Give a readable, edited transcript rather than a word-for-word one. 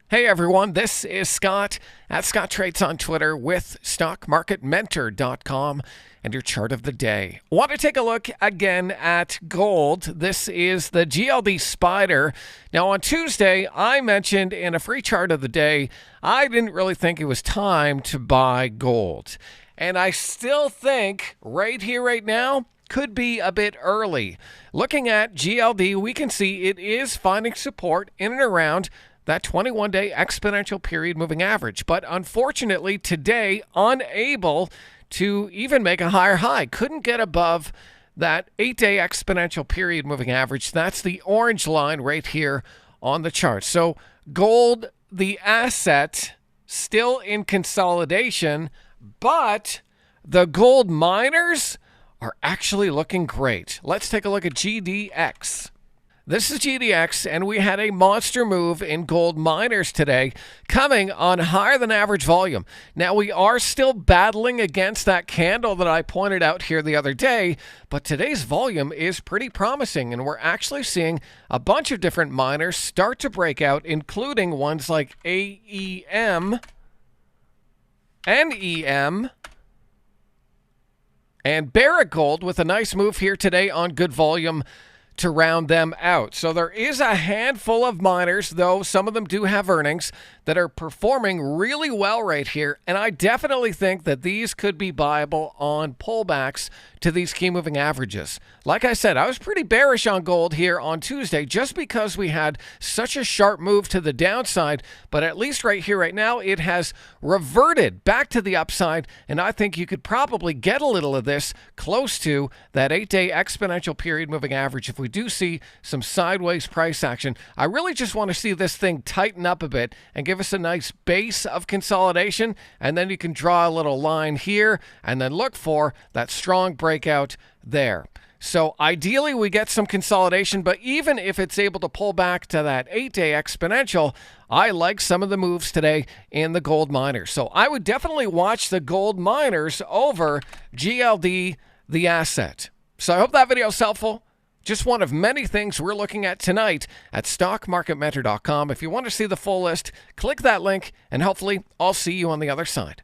Hey everyone, this is Scott at Scott Trades on Twitter with StockMarketMentor.com and your chart of the day. Want to take a look again at gold. This is the GLD Spider. Now on Tuesday, I mentioned in a free chart of the day, I didn't really think it was time to buy gold. And I still think right here, right now, could be a bit early. Looking at GLD, we can see it is finding support in and around that 21-day exponential period moving average. But unfortunately, today, unable to even make a higher high. Couldn't get above that 8-day exponential period moving average. That's the orange line right here on the chart. So gold, the asset, still in consolidation, but the gold miners are actually looking great. Let's take a look at GDX. This is GDX, and we had a monster move in gold miners today, coming on higher than average volume. Now, we are still battling against that candle that I pointed out here the other day, but today's volume is pretty promising, and we're actually seeing a bunch of different miners start to break out, including ones like AEM, NEM, and Barrick Gold with a nice move here today on good volume to round them out. So there is a handful of miners, though some of them do have earnings, that are performing really well right here. And I definitely think that these could be buyable on pullbacks to these key moving averages. Like I said, I was pretty bearish on gold here on Tuesday just because we had such a sharp move to the downside. But at least right here, right now, it has reverted back to the upside. And I think you could probably get a little of this close to that 8-day exponential period moving average if we do see some sideways price action. I really just want to see this thing tighten up a bit and give us a nice base of consolidation, and then you can draw a little line here and then look for that strong breakout there. So ideally we get some consolidation, but even if it's able to pull back to that 8-day exponential, I like some of the moves today in the gold miners. So I would definitely watch the gold miners over GLD, the asset. So I hope that video is helpful. Just one of many things we're looking at tonight at StockMarketMentor.com. If you want to see the full list, click that link, and hopefully I'll see you on the other side.